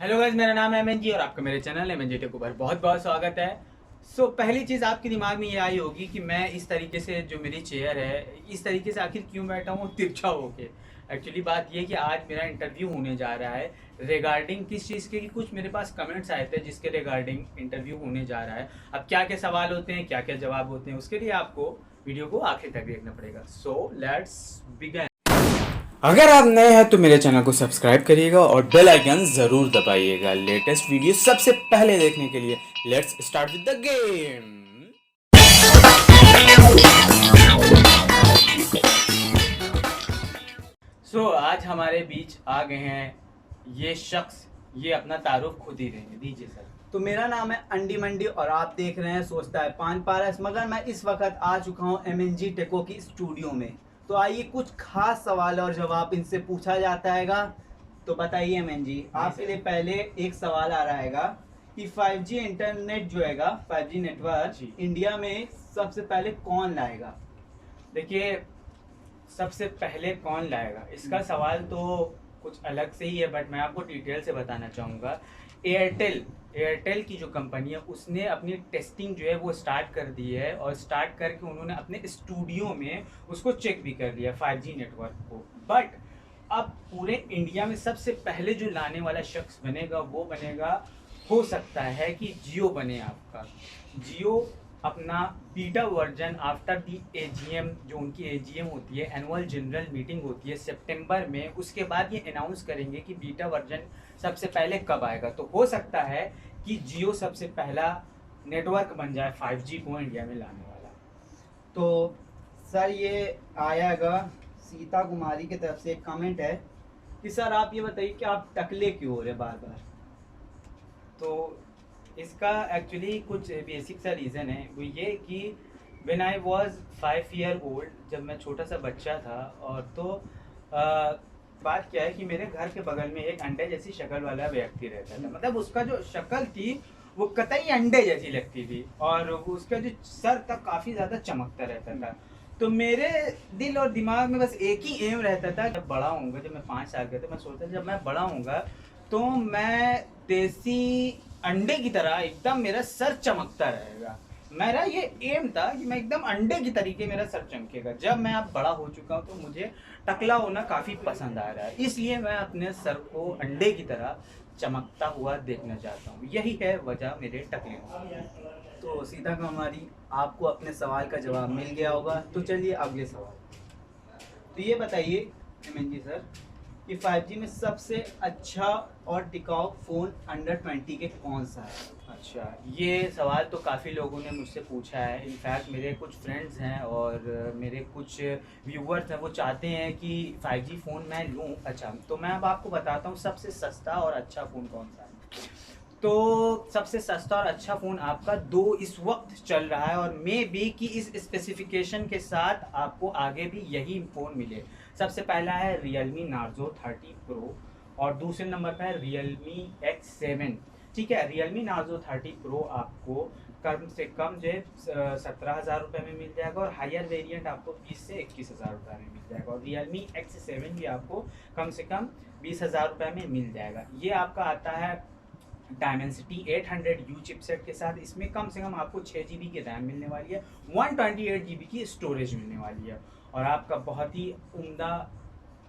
Hello guys, मेरा नाम है एमएन जी और आपका मेरे चैनल एमएन जी टेक पर बहुत बहुत स्वागत है। पहली चीज़ आपके दिमाग में ये आई होगी कि मैं इस तरीके से जो मेरी चेयर है इस तरीके से आखिर क्यों बैठा हूँ तिरछा होके। एक्चुअली बात ये है कि आज मेरा इंटरव्यू होने जा रहा है रिगार्डिंग किस चीज़ के, कि कुछ मेरे पास कमेंट्स आए थे जिसके रिगार्डिंग इंटरव्यू होने जा रहा है। अब क्या क्या सवाल होते हैं, क्या क्या जवाब होते हैं, उसके लिए आपको वीडियो को आखिर तक देखना पड़ेगा। So let's begin. अगर आप नए हैं तो मेरे चैनल को सब्सक्राइब करिएगा और बेल आइकन जरूर दबाइएगा लेटेस्ट वीडियो सबसे पहले देखने के लिए। Let's start with the game. आज हमारे बीच आ गए हैं ये शख्स, ये अपना तारुफ खुद ही देंगे, दीजिए सर। तो मेरा नाम है अंडी मंडी और आप देख रहे हैं सोचता है पान पारस, मगर मैं इस वक्त आ चुका हूं एमएनजी टेको की स्टूडियो में। तो आइए कुछ खास सवाल और जवाब इनसे पूछा जाता हैगा। तो बताइए एमएनजी, आपके लिए पहले एक सवाल आ रहा हैगा कि 5G इंटरनेट जो हैगा, 5G नेटवर्क इंडिया में सबसे पहले कौन लाएगा? देखिए, सबसे पहले कौन लाएगा, इसका सवाल तो कुछ अलग से ही है, बट मैं आपको डिटेल से बताना चाहूँगा। एयरटेल की जो कंपनी है उसने अपनी टेस्टिंग जो है वो स्टार्ट कर दी है, और स्टार्ट करके उन्होंने अपने स्टूडियो में उसको चेक भी कर दिया 5G नेटवर्क को। बट अब पूरे इंडिया में सबसे पहले जो लाने वाला शख्स बनेगा वो बनेगा, हो सकता है कि जियो बने आपका। जियो अपना beta version after the AGM, जो उनकी एजीएम होती है, एनुअल जनरल मीटिंग होती है सितंबर में, उसके बाद ये अनाउंस करेंगे कि बीटा वर्जन सबसे पहले कब आएगा। तो हो सकता है कि जियो सबसे पहला नेटवर्क बन जाए 5G को इंडिया में लाने वाला। तो सर ये आयागा सीता कुमारी की तरफ से एक कमेंट है कि सर आप ये बताइए कि आप टकले क्यों हो रहे बार बार? तो इसका एक्चुअली कुछ बेसिक सा रीज़न है, वो ये कि when I was 5 year old, जब मैं छोटा सा बच्चा था, और तो बात क्या है कि मेरे घर के बगल में एक अंडे जैसी शक्ल वाला व्यक्ति रहता था। मतलब उसका जो शक्ल थी वो कतई अंडे जैसी लगती थी, और उसका जो सर था काफ़ी ज़्यादा चमकता रहता था। तो मेरे दिल और दिमाग में बस एक ही एम रहता था, जब बड़ा होऊंगा, जब मैं 5 साल का था, मैं सोचता था जब मैं बड़ा होऊंगा तो मैं देसी अंडे की तरह एकदम मेरा सर चमकता रहेगा। मेरा ये एम था कि मैं एकदम अंडे की तरीके मेरा सर चमकेगा। जब मैं अब बड़ा हो चुका हूँ तो मुझे टकला होना काफ़ी पसंद आ रहा है, इसलिए मैं अपने सर को अंडे की तरह चमकता हुआ देखना चाहता हूँ। यही है वजह मेरे टकले होने की। तो सीता कुमारी, आपको अपने सवाल का जवाब मिल गया होगा। तो चलिए अगले सवाल। तो ये बताइए एमएनजी सर कि 5G में सबसे अच्छा और टिकाऊ फ़ोन अंडर 20 के कौन सा है? अच्छा, ये सवाल तो काफ़ी लोगों ने मुझसे पूछा है। इनफैक्ट मेरे कुछ फ्रेंड्स हैं और मेरे कुछ व्यूवर्स हैं, वो चाहते हैं कि 5G फ़ोन मैं लूँ। अच्छा, तो मैं अब आपको बताता हूँ सबसे सस्ता और अच्छा फ़ोन कौन सा है। तो सबसे सस्ता और अच्छा फ़ोन आपका दो इस वक्त चल रहा है, और मे बी कि इस स्पेसिफिकेशन के साथ आपको आगे भी यही फ़ोन मिले। सबसे पहला है Realme Narzo 30 Pro, और दूसरे नंबर पर है Realme X7। ठीक है, Realme Narzo 30 Pro आपको कम से कम जो है 17,000 रुपये में मिल जाएगा, और हायर वेरिएंट आपको 20 से 21,000 रुपये में मिल जाएगा, और Realme X7 भी आपको कम से कम 20,000 रुपये में मिल जाएगा। ये आपका आता है Dimensity 800U चिपसेट के साथ। इसमें कम से कम आपको 6 GB की रैम मिलने वाली है, 128 GB की स्टोरेज मिलने वाली है, और आपका बहुत ही उम्दा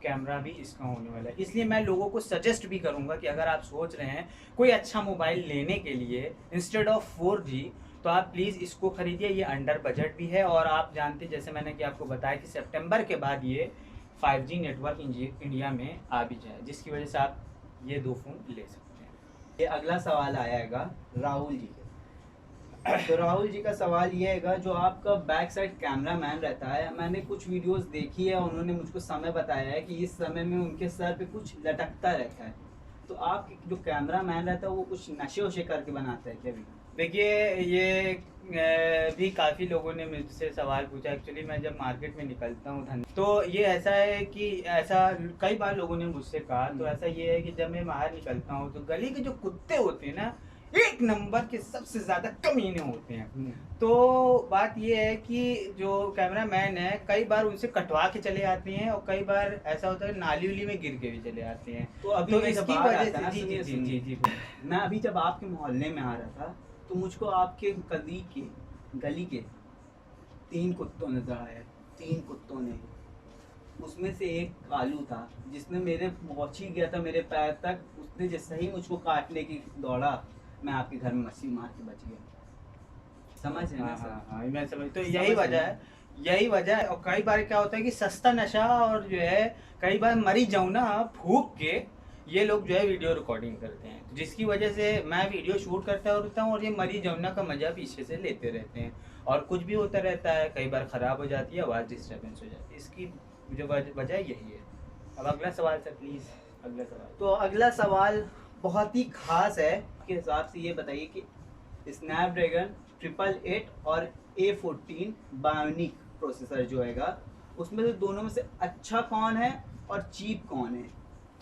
कैमरा भी इसका होने वाला है। इसलिए मैं लोगों को सजेस्ट भी करूंगा कि अगर आप सोच रहे हैं कोई अच्छा मोबाइल लेने के लिए इंस्टेड ऑफ 4G, तो आप प्लीज़ इसको खरीदिए। ये अंडर बजट भी है, और आप जानते, जैसे मैंने कि आपको बताया कि सितंबर के बाद ये 5G नेटवर्क इंडिया में आ भी जाए, जिसकी वजह से आप ये दो फ़ोन ले सकते हैं। ये अगला सवाल आएगा राहुल जी के। तो राहुल जी का सवाल ये हैगा, जो आपका बैक साइड कैमरा मैन रहता है, मैंने कुछ वीडियोस देखी है, उन्होंने मुझको समय बताया है कि इस समय में उनके सर पे कुछ लटकता रहता है। तो आप जो कैमरा मैन रहता है वो कुछ नशे वशे करके बनाता है क्या वीडियो? देखिए, ये भी काफ़ी लोगों ने मुझसे सवाल पूछा। एक्चुअली मैं जब मार्केट में निकलता हूँ तो ये ऐसा है कि ऐसा कई बार लोगों ने मुझसे कहा। तो ऐसा ये है कि जब मैं बाहर निकलता हूँ तो गली के जो कुत्ते होते हैं ना, एक नंबर के सबसे ज्यादा कमीने होते हैं। तो बात ये है कि जो कैमरा मैन है कई बार उनसे कटवा के चले आते हैं और कई बार ऐसा होता है नाली उली में गिर के भी चले आते हैं। तो अभी तो मैं जब इसकी बाहर वजह आता से ना, जी जी सुनिए जी सुनिए, जी जी मैं अभी जब आपके मोहल्ले में आ रहा था तो मुझको आपके गली के 3 कुत्तों नजर आए, 3 कुत्तों ने। उसमें से एक कालू था जिसने मेरे पहुंच ही गया था मेरे पैर तक। उसने जैसे ही मुझको काटने की दौड़ा, मैं आपके घर में मच्छी मार के बच गया। समझ रहे हैं ना हाँ हाँ सर? हाँ मैं समझ। तो समझ यही रहे वजह हैं है, यही वजह है। और कई बार क्या होता है कि सस्ता नशा और जो है कई बार मरी जमुना फूक के ये लोग जो है वीडियो रिकॉर्डिंग करते हैं, तो जिसकी वजह से मैं वीडियो शूट करता रहता हूँ और ये मरी जमुना का मजा पीछे से लेते रहते हैं और कुछ भी होता रहता है। कई बार ख़राब हो जाती है, आवाज़ डिस्टर्बेंस हो जाती है। इसकी जो वजह यही है। अब अगला सवाल सर प्लीज़, अगला सवाल। तो अगला सवाल बहुत ही खास है के हिसाब से ये बताइए कि स्नैपड्रैगन 888 और A14 बायोनिक प्रोसेसर जो हैगा, उसमें से दोनों में से अच्छा कौन है और चीप कौन है?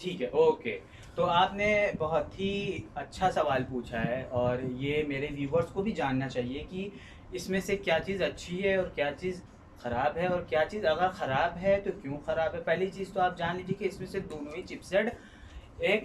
ठीक है, ओके। तो आपने बहुत ही अच्छा सवाल पूछा है और ये मेरे व्यूवर्स को भी जानना चाहिए कि इसमें से क्या चीज़ अच्छी है और क्या चीज़ ख़राब है, और क्या चीज़ अगर ख़राब है तो क्यों ख़राब है। पहली चीज़ तो आप जान लीजिए कि इसमें से दोनों ही चिपसेट एक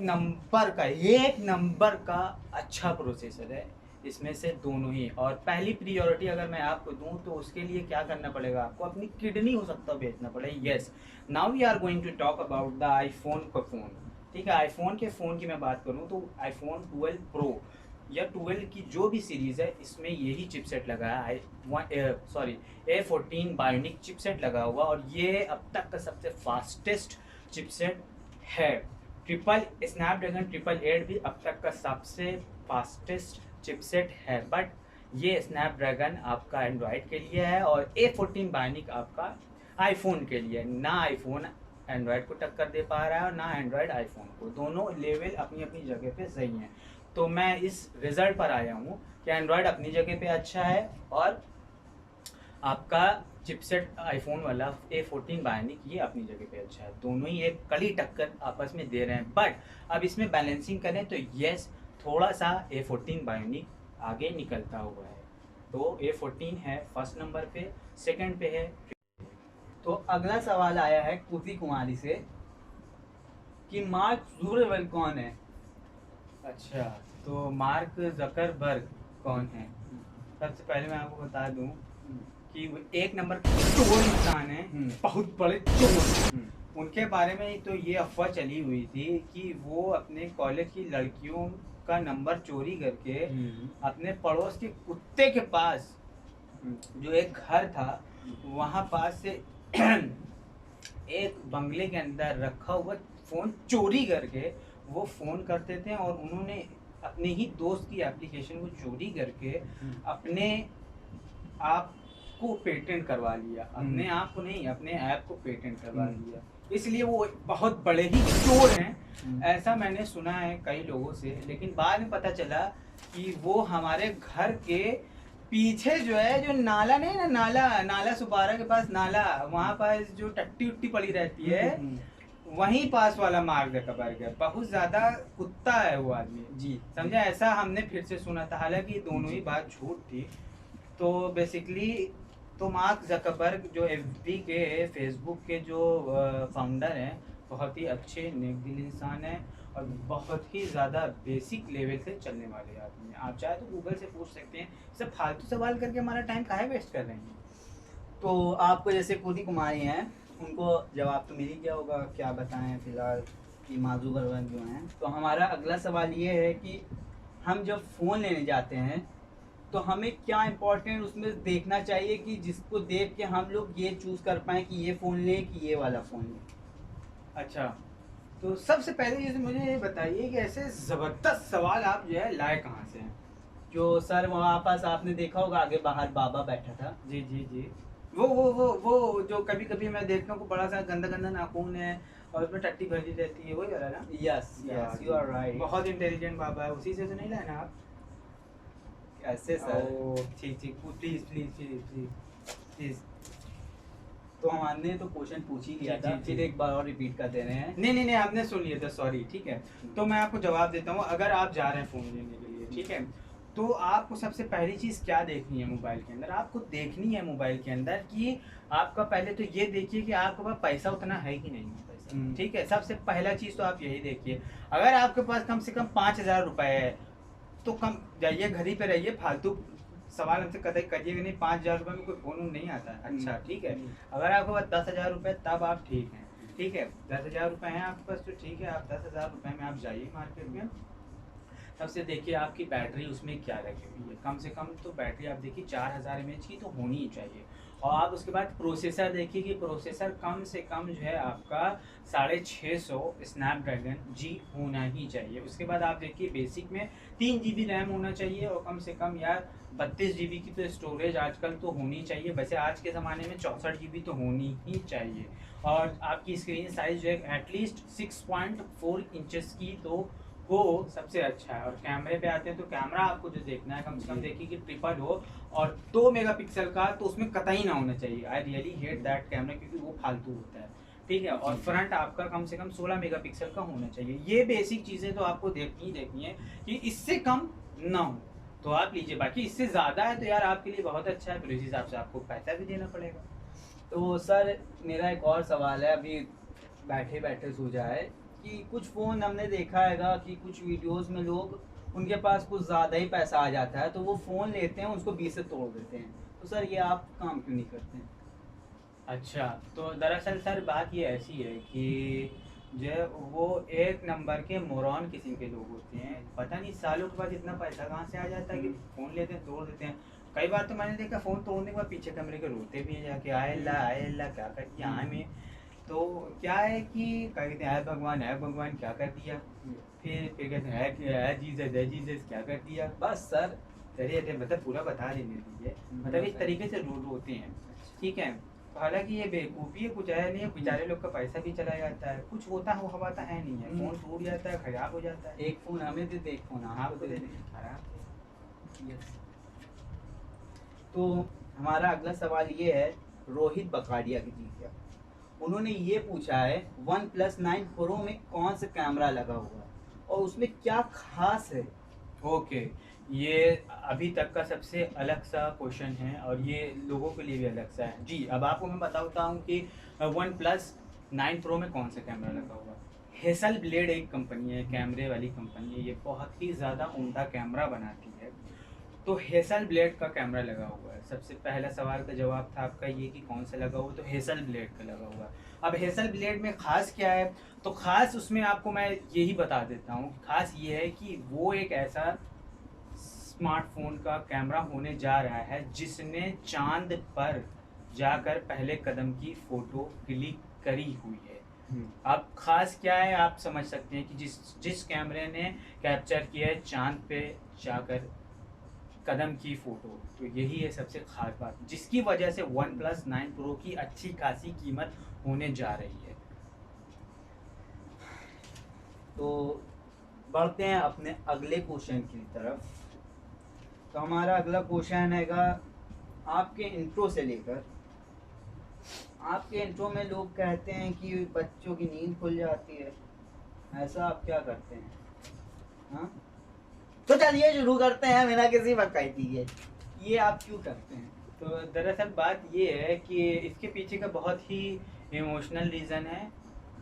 नंबर का अच्छा प्रोसेसर है इसमें से दोनों ही। और पहली प्रियोरिटी अगर मैं आपको दूं तो उसके लिए क्या करना पड़ेगा, आपको अपनी किडनी हो सकता है बेचना पड़े। Yes, now we are going to talk about the iPhone का फ़ोन। ठीक है, आईफोन के फ़ोन की मैं बात करूं तो आईफोन 12 प्रो या 12 की जो भी सीरीज़ है इसमें यही चिपसेट लगा है, A14 बायोनिक चिपसेट लगा हुआ, और ये अब तक का सबसे फास्टेस्ट चिपसेट है। स्नैपड्रैगन 888 भी अब तक का सबसे फास्टेस्ट चिपसेट है, बट ये स्नैपड्रैगन आपका एंड्रॉयड के लिए है और A14 बायोनिक आपका आईफोन के लिए। ना आईफोन एंड्रॉयड को टक्कर दे पा रहा है और ना एंड्रॉयड आईफोन को, दोनों लेवल अपनी अपनी जगह पे सही हैं। तो मैं इस रिजल्ट पर आया हूँ कि एंड्रॉयड अपनी जगह पे अच्छा है और आपका चिपसेट आईफोन वाला A14 बायोनिक ये अपनी जगह पे अच्छा है। दोनों ही एक कड़ी टक्कर आपस में दे रहे हैं, बट अब इसमें बैलेंसिंग करें तो यस, थोड़ा सा A14 बायोनिक आगे निकलता हुआ है। तो A14 है फर्स्ट नंबर पे, सेकंड पे है। तो अगला सवाल आया है कुशी कुमारी से कि मार्क जुकरबर्ग कौन है? अच्छा, तो मार्क जकरबर्ग कौन है? सबसे पहले मैं आपको बता दूं कि वो एक नंबर चोर इंसान है, बहुत बड़े चोर। उनके बारे में तो ये अफवाह चली हुई थी कि वो अपने कॉलेज की लड़कियों का नंबर चोरी करके अपने पड़ोस के कुत्ते के पास जो एक घर था वहाँ पास से एक बंगले के अंदर रखा हुआ फ़ोन चोरी करके वो फ़ोन करते थे, और उन्होंने अपने ही दोस्त की एप्लीकेशन को चोरी करके अपने आप को पेटेंट करवा लिया। अपने आप को नहीं, अपने ऐप को पेटेंट करवा लिया। इसलिए वो बहुत बड़े ही चोर हैं, ऐसा मैंने सुना है कई लोगों से। लेकिन बाद में पता चला कि वो हमारे घर के पीछे जो है, जो नाला नहीं ना, नाला सुपारा के पास नाला, वहाँ पास जो टट्टी उट्टी पड़ी रहती है वहीं पास वाला मार्क जकरबर्ग है। बहुत ज्यादा कुत्ता है वो आदमी जी, समझा। ऐसा हमने फिर से सुना था, हालांकि दोनों ही बात झूठ थी। तो बेसिकली तो मार्क जकरबर्ग जो एफबी के, फेसबुक के जो फाउंडर हैं, बहुत ही अच्छे नेक दिल इंसान हैं और बहुत ही ज़्यादा बेसिक लेवल से चलने वाले आदमी हैं। आप चाहे तो गूगल से पूछ सकते हैं। सब फालतू सवाल करके हमारा टाइम काहे वेस्ट कर रहे हैं। तो आपको जैसे कुशी कुमारी हैं, उनको जवाब तो मिल ही गया होगा, क्या बताएं फिलहाल कि मार्क जुकरबर्ग जो हैं। तो हमारा अगला सवाल ये है कि हम जब फ़ोन लेने जाते हैं तो हमें क्या इम्पोर्टेंट उसमें देखना चाहिए कि जिसको देख के हम लोग ये चूज़ कर पाएँ कि ये फ़ोन लें कि ये वाला फ़ोन लें? अच्छा, तो सबसे पहले ये मुझे ये बताइए कि ऐसे ज़बरदस्त सवाल आप जो है लाए कहाँ से हैं? जो सर वहाँ पास आपने देखा होगा आगे बाहर बाबा बैठा था। जी जी जी, वो जो कभी कभी मैं देखता हूँ बड़ा सा गंदा गंदा नाखून है और उसमें टट्टी भरी रहती है, वही वाला ना? Yes yes, you are right. बहुत इंटेलिजेंट बाबा है, उसी से तो नहीं लाए ना आप? कैसे सर? ठीक ठीक, please please please please please. तो हमने तो क्वेश्चन पूछ ही लिया जी, था, जी, फिर जी। एक बार और रिपीट कर दे रहे हैं। नहीं नहीं नहीं, आपने सुन लिया था, सॉरी। ठीक है, तो मैं आपको जवाब देता हूँ। अगर आप जा रहे हैं फ़ोन लेने के लिए, ठीक है। तो आपको सबसे पहली चीज़ क्या देखनी है मोबाइल के अंदर? आपको देखनी है मोबाइल के अंदर कि आपका पहले तो ये देखिए कि आपके पास पैसा उतना है कि नहीं है पैसा, ठीक है? सबसे पहला चीज़ तो आप यही देखिए। अगर आपके पास कम से कम 5,000 रुपए है, तो कम जाइए घर ही पे रहिए, फालतू सवाल हमसे कतई करिएगा नहीं। 5,000 रुपये में कोई फ़ोन वोन नहीं आता है। अच्छा, ठीक है। अगर आपके पास 10,000 रुपये तब आप ठीक हैं, ठीक है? 10,000 रुपये हैं आपके पास तो ठीक है, आप 10,000 रुपये में आप जाइए मार्केट में। सबसे देखिए आपकी बैटरी उसमें क्या लगी हुई है। कम से कम तो बैटरी आप देखिए 4,000 mAh की तो होनी ही चाहिए। और आप उसके बाद प्रोसेसर देखिए कि प्रोसेसर कम से कम जो है आपका 650 स्नैपड्रैगन जी होना ही चाहिए। उसके बाद आप देखिए बेसिक में 3 GB रैम होना चाहिए, और कम से कम यार 32 GB की तो स्टोरेज आजकल तो होनी चाहिए। वैसे आज के ज़माने में 64 GB तो होनी ही चाहिए। और आपकी स्क्रीन साइज जो है एटलीस्ट 6.4 इंचेस की तो हो, सबसे अच्छा है। और कैमरे पे आते हैं तो कैमरा आपको जो देखना है कम से कम देखिए कि ट्रिपल हो, और 2 मेगापिक्सल का तो उसमें कतई ना होना चाहिए। I really hate that camera, क्योंकि वो फालतू होता है, ठीक है? और फ्रंट आपका कम से कम 16 मेगापिक्सल का होना चाहिए। ये बेसिक चीज़ें तो आपको देखनी ही देखनी है कि इससे कम ना हो तो आप लीजिए। बाकी इससे ज़्यादा है तो यार आपके लिए बहुत अच्छा है, फिर उस हिसाब से आपको पैसा भी देना पड़ेगा। तो सर मेरा एक और सवाल है, अभी बैठे बैठे सूझा है कि कुछ फ़ोन हमने देखा हैगा कि कुछ वीडियोस में लोग, उनके पास कुछ ज़्यादा ही पैसा आ जाता है तो वो फ़ोन लेते हैं, उसको 20 से तोड़ देते हैं। तो सर ये आप काम क्यों नहीं करते हैं? अच्छा, तो दरअसल सर बात ये ऐसी है कि जो है वो एक नंबर के मोरॉन किस्म के लोग होते हैं। पता नहीं सालों के बाद इतना पैसा कहाँ से आ जाता है कि फ़ोन लेते हैं तोड़ देते हैं। कई बार तो मैंने देखा फ़ोन तोड़ने के बाद पीछे कमरे के रोते भी हैं जाके, आए अल्लाह क्या कर दिया हमें। तो क्या है कि कहते हैं है भगवान क्या कर दिया। फिर कहते हैं है जीसस क्या कर दिया। बस सर, चलिए मतलब पूरा बता देने दीजिए। मतलब इस तरीके से रोते हैं, ठीक है? तो हालांकि ये बेवकूफ़ी है, कुछ है नहीं है, बेचारे लोग का पैसा भी चला जाता है, कुछ होता है वो हवाता है नहीं है, फ़ोन टूट जाता है, ख़राब हो जाता है। एक फ़ोन हमें दे दे, एक फ़ोन आपको दे दे। दें खराब। यस। तो हमारा अगला सवाल ये है रोहित बकाडिया जी का। उन्होंने ये पूछा है वन प्लस 9 प्रो में कौन सा कैमरा लगा हुआ है और उसमें क्या खास है? ओके, ये अभी तक का सबसे अलग सा क्वेश्चन है, और ये लोगों के लिए भी अलग सा है जी। अब आपको मैं बताता हूँ कि वन प्लस 9 प्रो में कौन सा कैमरा लगा हुआ है। हेसल ब्लेड एक कंपनी है, कैमरे वाली कंपनी है, ये बहुत ही ज़्यादा उम्दा कैमरा बनाती है। तो हेसल ब्लेड का कैमरा लगा हुआ है। सबसे पहला सवाल का जवाब था आपका ये कि कौन सा लगा हुआ, तो हेसल ब्लेड का लगा हुआ है। अब हेसल ब्लेड में ख़ास क्या है, तो ख़ास उसमें आपको मैं यही बता देता हूँ। ख़ास ये है कि वो एक ऐसा स्मार्टफोन का कैमरा होने जा रहा है जिसने चांद पर जाकर पहले कदम की फ़ोटो क्लिक करी हुई है। अब ख़ास क्या है आप समझ सकते हैं कि जिस कैमरे ने कैप्चर किया है चांद पे जाकर कदम की फ़ोटो, तो यही है सबसे ख़ास बात जिसकी वजह से वन प्लस 9 प्रो की अच्छी खासी कीमत होने जा रही है। तो बढ़ते हैं अपने अगले क्वेश्चन की तरफ। तो हमारा अगला क्वेश्चन हैगा आपके इंट्रो से लेकर, आपके इंट्रो में लोग कहते हैं कि बच्चों की नींद खुल जाती है, ऐसा आप क्या करते हैं? हाँ, तो चलिए शुरू करते हैं बिना किसी वकायती के, ये आप क्यों करते हैं? तो दरअसल बात ये है कि इसके पीछे का बहुत ही इमोशनल रीज़न है,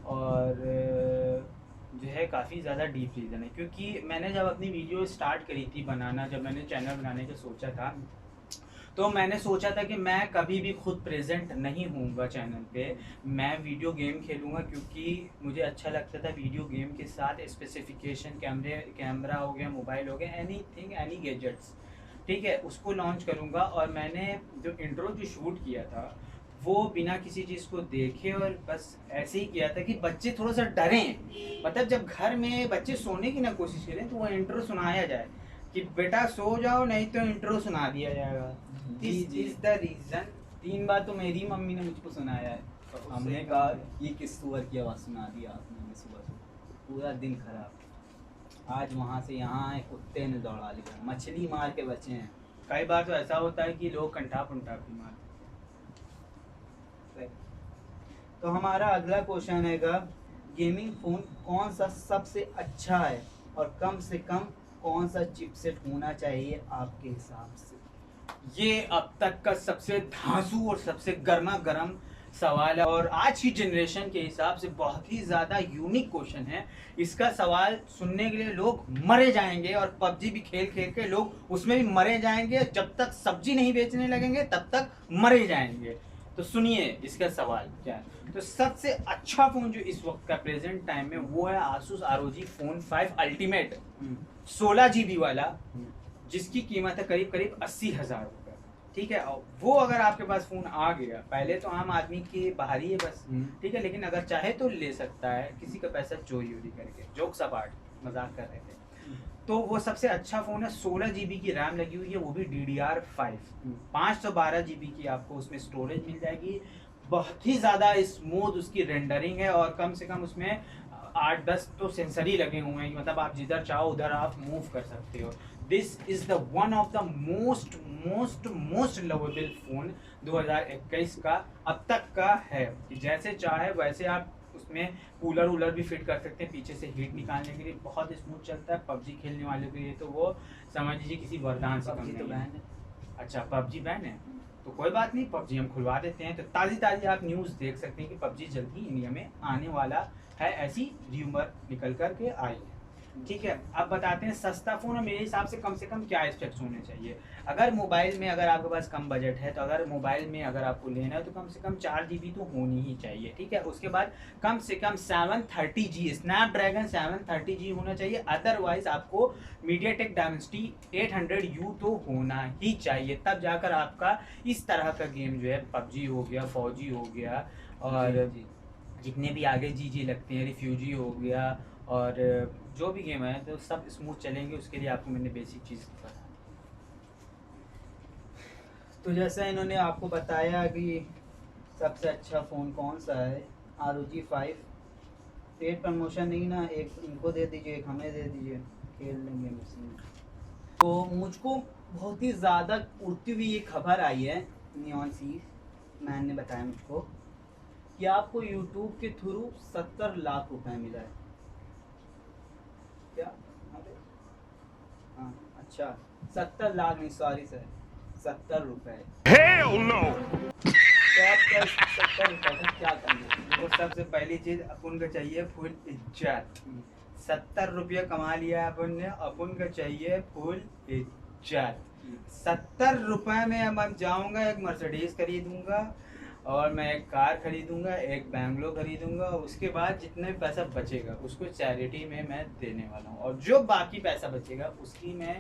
और जो है काफ़ी ज़्यादा डीप रीज़न है। क्योंकि मैंने जब अपनी वीडियो स्टार्ट करी थी बनाना, जब मैंने चैनल बनाने का सोचा था, तो मैंने सोचा था कि मैं कभी भी खुद प्रेजेंट नहीं होऊंगा चैनल पे। मैं वीडियो गेम खेलूंगा, क्योंकि मुझे अच्छा लगता था वीडियो गेम के साथ स्पेसिफिकेशन, कैमरा हो गया, मोबाइल हो गया, एनीथिंग, एनी गैजेट्स, ठीक है, उसको लॉन्च करूंगा। और मैंने जो इंट्रो जो शूट किया था वो बिना किसी चीज़ को देखे और बस ऐसे ही किया था कि बच्चे थोड़ा सा डरें। मतलब जब घर में बच्चे सोने की ना कोशिश करें तो वो इंट्रो सुनाया जाए कि बेटा सो जाओ, नहीं तो इंट्रो सुना दिया जाएगा। This is the reason. 3 बार तो मेरी मम्मी ने मुझको सुनाया है। तो हमने कहा ये किस सुअर की आवाज़ सुना दी आपने हमें सुबह सुबह, पूरा दिन खराब। आज वहाँ से यहाँ आए, कुत्ते ने दौड़ा लिया, मछली मार के बचे हैं। कई बार तो ऐसा होता है कि लोग कंटाप उंटाप भी मारते तो हमारा अगला क्वेश्चन हैगा गेमिंग फ़ोन कौन सा सबसे अच्छा है और कम से कम कौन सा चिपसेट होना चाहिए आपके हिसाब से? ये अब तक का सबसे धांसू और सबसे गर्मा गर्म सवाल है और आज की जनरेशन के हिसाब से बहुत ही ज़्यादा यूनिक क्वेश्चन है। इसका सवाल सुनने के लिए लोग मरे जाएंगे और पबजी भी खेल खेल के लोग उसमें भी मरे जाएंगे। जब तक सब्जी नहीं बेचने लगेंगे तब तक मरे जाएंगे। तो सुनिए इसका सवाल क्या है। तो सबसे अच्छा फ़ोन जो इस वक्त का प्रेजेंट टाइम में वो है Asus ROG phone 5 ultimate 16 GB वाला, जिसकी कीमत है करीब करीब 80,000 रुपये। ठीक है, और वो अगर आपके पास फ़ोन आ गया, पहले तो आम आदमी की बाहरी है बस, ठीक है, लेकिन अगर चाहे तो ले सकता है किसी का पैसा चोरी वोरी करके। जोक सपाट, मजाक कर रहे थे। तो वो सबसे अच्छा फ़ोन है। 16 GB की रैम लगी हुई है, वो भी DDR5। 512 GB की आपको उसमें स्टोरेज मिल जाएगी। बहुत ही ज़्यादा स्मूथ उसकी रेंडरिंग है और कम से कम उसमें 8-10 तो सेंसर ही लगे हुए हैं, मतलब आप जिधर चाहो उधर आप मूव कर सकते हो। This is the one of the most most most lovable phone 2021 का अब तक का है कि जैसे चाहे वैसे आप उसमें कूलर वूलर भी फिट कर सकते हैं पीछे से हीट निकालने के लिए। बहुत स्मूथ चलता है पबजी खेलने वालों के लिए, तो वो समझ लीजिए किसी वरदान से कम तो नहीं बैन है। है। अच्छा, पबजी बैन है तो कोई बात नहीं, पबजी हम खुलवा देते हैं। तो ताज़ी ताज़ी आप न्यूज़ देख सकते हैं कि पबजी जल्द ही इंडिया में आने वाला है, ऐसी र्यूमर निकल कर के आई है। ठीक है, अब बताते हैं सस्ता फ़ोन और मेरे हिसाब से कम क्या स्पेक्स होने चाहिए। अगर मोबाइल में अगर आपके पास कम बजट है तो अगर मोबाइल में अगर आपको लेना है तो कम से कम 4 GB तो होनी ही चाहिए। ठीक है, उसके बाद कम से कम 730G स्नैपड्रैगन 730G होना चाहिए। अदरवाइज आपको मीडियाटेक डायमेंसिटी 800U तो होना ही चाहिए, तब जाकर आपका इस तरह का गेम जो है पबजी हो गया, फौजी हो गया और जितने भी आगे जी लगते हैं, रिफ्यूजी हो गया और जो भी गेम है तो सब स्मूथ चलेंगे। उसके लिए आपको मैंने बेसिक चीज़ बताया। तो जैसा इन्होंने आपको बताया कि सबसे अच्छा फ़ोन कौन सा है, ROG 5। पेड प्रमोशन नहीं ना, एक इनको दे दीजिए, एक हमें दे दीजिए, खेल लेंगे हम। तो मुझको बहुत ही ज़्यादा उड़ती हुई ये खबर आई है, नियॉन सी मैन ने बताया मुझको कि आपको यूट्यूब के थ्रू 70 लाख रुपए मिला है। क्या? अरे हाँ, अच्छा 70 लाख नहीं, सॉरी सर, 70 रुपए। Hell no! तो आप क्या 70 रुपए का क्या करेंगे? वो सबसे पहली चीज़ अपन को चाहिए फुल इज्जत। 70 रुपया कमा लिया अपन ने, अपन को चाहिए फुल इज्जत। 70 रुपए में अब मैं जाऊंगा, एक मर्सिडीज खरीदूंगा और मैं एक कार खरीदूंगा, एक बैंगलो खरीदूंगा और उसके बाद जितने भी पैसा बचेगा उसको चैरिटी में मैं देने वाला हूँ और जो बाकी पैसा बचेगा उसकी मैं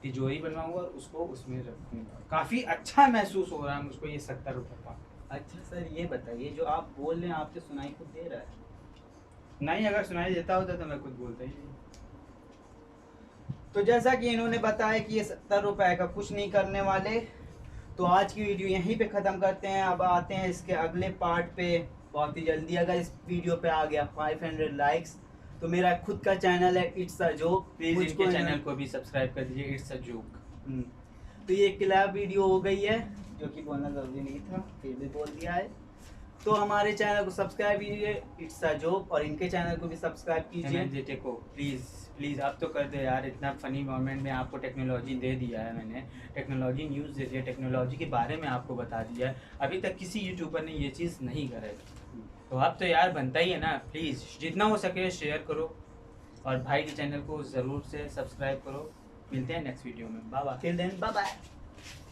तिजोरी बनवाऊंगा और उसको उसमें रखूंगा। काफ़ी अच्छा महसूस हो रहा है मुझको ये 70 रुपये का। अच्छा सर, ये बताइए जो आप बोल रहे हैं आपसे सुनाई खुद दे रहा है? नहीं, अगर सुनाई देता होता तो मैं खुद बोलता ही नहीं। तो जैसा कि इन्होंने बताया कि ये 70 रुपए का कुछ नहीं करने वाले, तो आज की वीडियो यहीं पे ख़त्म करते हैं। अब आते हैं इसके अगले पार्ट पे बहुत ही जल्दी। अगर इस वीडियो पे आ गया 500 लाइक्स तो मेरा खुद का चैनल है इट्स अ जोक, प्लीज़ इनके चैनल को भी सब्सक्राइब कर दीजिए, इट्स अ जोक। तो ये क्लैप वीडियो हो गई है, जो कि बोलना ज़रूरी नहीं था, फिर भी बोल दिया है। तो हमारे चैनल को सब्सक्राइब कीजिए इट्स अ जोक, और इनके चैनल को भी सब्सक्राइब कीजिए। को प्लीज़ प्लीज़ अब तो कर दे यार, इतना फ़नी मोमेंट में आपको टेक्नोलॉजी दे दिया है मैंने, टेक्नोलॉजी न्यूज़ दे दिया, टेक्नोलॉजी के बारे में आपको बता दिया है। अभी तक किसी यूट्यूबर ने ये चीज़ नहीं करा है, तो अब तो यार बनता ही है ना। प्लीज़ जितना हो सके शेयर करो और भाई के चैनल को ज़रूर से सब्सक्राइब करो। मिलते हैं नेक्स्ट वीडियो में, bye bye. Till then bye bye.